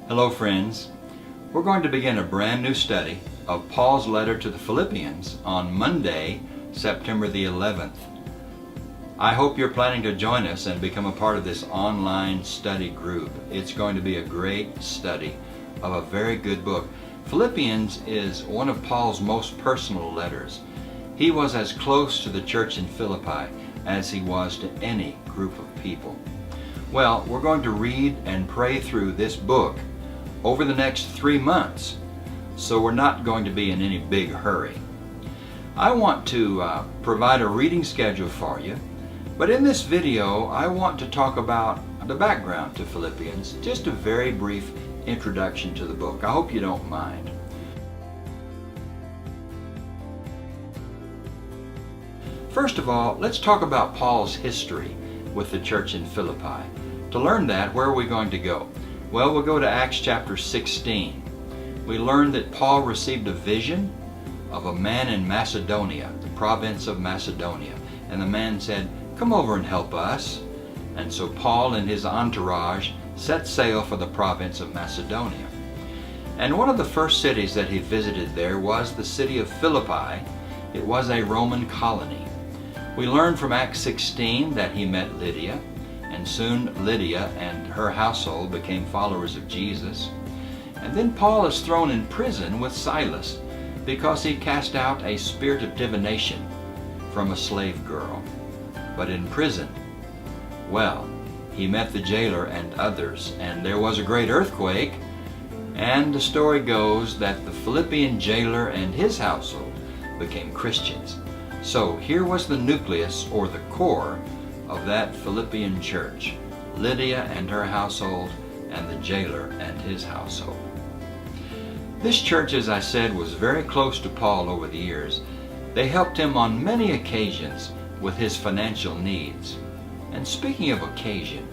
Hello friends. We're going to begin a brand new study of Paul's letter to the Philippians on Monday, September the 11th. I hope you're planning to join us and become a part of this online study group. It's going to be a great study of a very good book. Philippians is one of Paul's most personal letters. He was as close to the church in Philippi as he was to any group of people. Well, we're going to read and pray through this book over the next 3 months, so we're not going to be in any big hurry. I want to provide a reading schedule for you, but in this video I want to talk about the background to Philippians, just a very brief introduction to the book. I hope you don't mind. First of all, let's talk about Paul's history with the church in Philippi. To learn that, where are we going to go? Well, we'll go to Acts chapter 16. We learn that Paul received a vision of a man in Macedonia, the province of Macedonia. And the man said, "Come over and help us." And so Paul and his entourage set sail for the province of Macedonia. And one of the first cities that he visited there was the city of Philippi. It was a Roman colony. We learn from Acts 16 that he met Lydia, and soon Lydia and her household became followers of Jesus. And then Paul is thrown in prison with Silas because he cast out a spirit of divination from a slave girl. But in prison, well, he met the jailer and others, and there was a great earthquake, and the story goes that the Philippian jailer and his household became Christians. So here was the nucleus, or the core, of that Philippian church: Lydia and her household, and the jailer and his household. This church, as I said, was very close to Paul over the years. They helped him on many occasions with his financial needs. And speaking of occasion,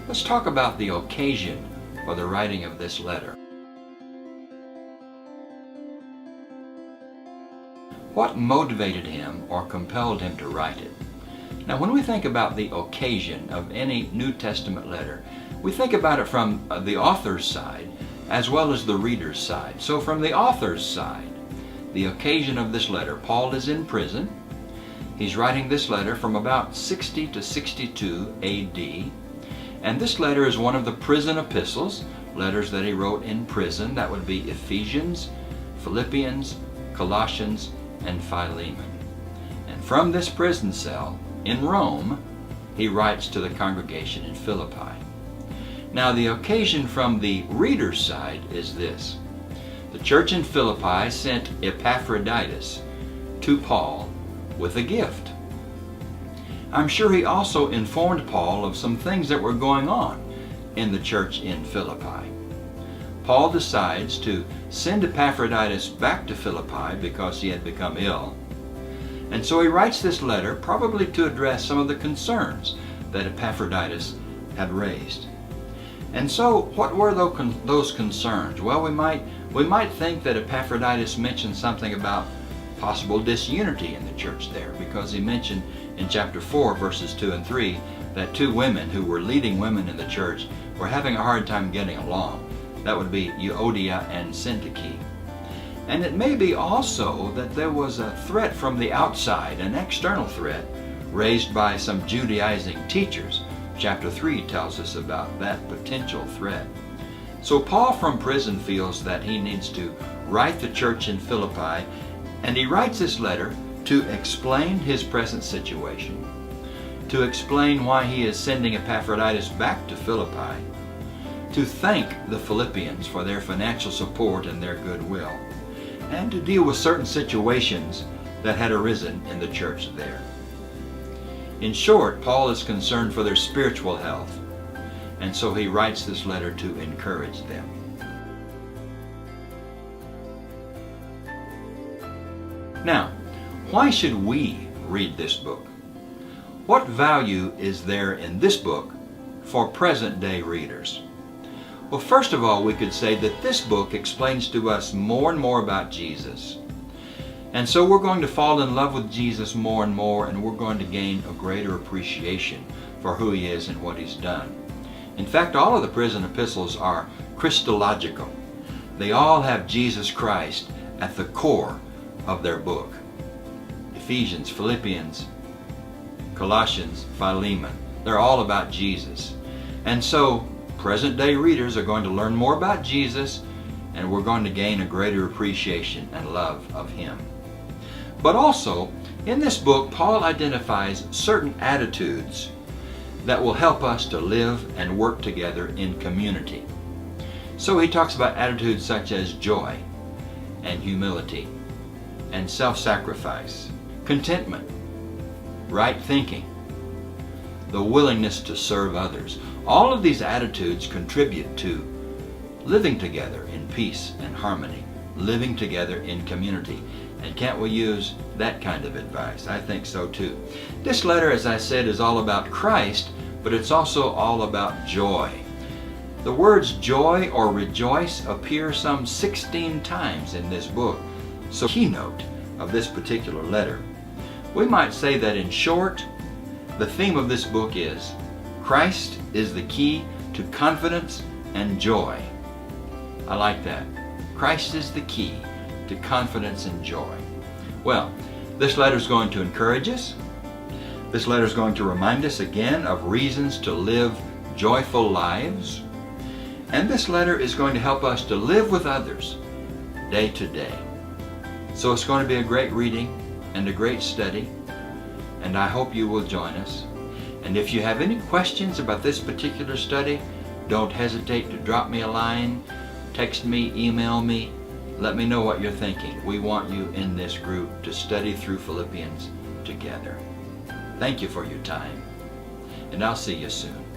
let's talk about the occasion for the writing of this letter. What motivated him or compelled him to write it? Now, when we think about the occasion of any New Testament letter, we think about it from the author's side as well as the reader's side. So from the author's side, the occasion of this letter, Paul is in prison. He's writing this letter from about 60 to 62 AD. And this letter is one of the prison epistles, letters that he wrote in prison. That would be Ephesians, Philippians, Colossians, and Philemon. And from this prison cell in Rome, he writes to the congregation in Philippi. Now, the occasion from the reader's side is this. The church in Philippi sent Epaphroditus to Paul with a gift. I'm sure he also informed Paul of some things that were going on in the church in Philippi. Paul decides to send Epaphroditus back to Philippi because he had become ill. And so he writes this letter probably to address some of the concerns that Epaphroditus had raised. And so what were those concerns? Well, we might think that Epaphroditus mentioned something about possible disunity in the church there, because he mentioned in chapter 4 verses 2 and 3 that 2 women who were leading women in the church were having a hard time getting along. That would be Euodia and Syntyche. And it may be also that there was a threat from the outside, an external threat raised by some Judaizing teachers. Chapter 3 tells us about that potential threat. So Paul from prison feels that he needs to write the church in Philippi, and he writes this letter to explain his present situation, to explain why he is sending Epaphroditus back to Philippi, to thank the Philippians for their financial support and their goodwill, and to deal with certain situations that had arisen in the church there. In short, Paul is concerned for their spiritual health, and so he writes this letter to encourage them. Now, why should we read this book? What value is there in this book for present-day readers? Well, first of all, we could say that this book explains to us more and more about Jesus. And so we're going to fall in love with Jesus more and more, and we're going to gain a greater appreciation for who he is and what he's done. In fact, all of the prison epistles are Christological. They all have Jesus Christ at the core of their book. Ephesians, Philippians, Colossians, Philemon. They're all about Jesus. And so, present-day readers are going to learn more about Jesus, and we're going to gain a greater appreciation and love of Him. But also, in this book, Paul identifies certain attitudes that will help us to live and work together in community. So he talks about attitudes such as joy and humility and self-sacrifice, contentment, right thinking, the willingness to serve others. All of these attitudes contribute to living together in peace and harmony, living together in community. And can't we use that kind of advice? I think so too. This letter, as I said, is all about Christ, but it's also all about joy. The words joy or rejoice appear some 16 times in this book. So, keynote of this particular letter. We might say that in short, the theme of this book is Christ is the key to confidence and joy. I like that. Christ is the key to confidence and joy. Well, this letter is going to encourage us. This letter is going to remind us again of reasons to live joyful lives. And this letter is going to help us to live with others day to day. So it's going to be a great reading and a great study, and I hope you will join us. And if you have any questions about this particular study, don't hesitate to drop me a line, text me, email me. Let me know what you're thinking. We want you in this group to study through Philippians together. Thank you for your time, and I'll see you soon.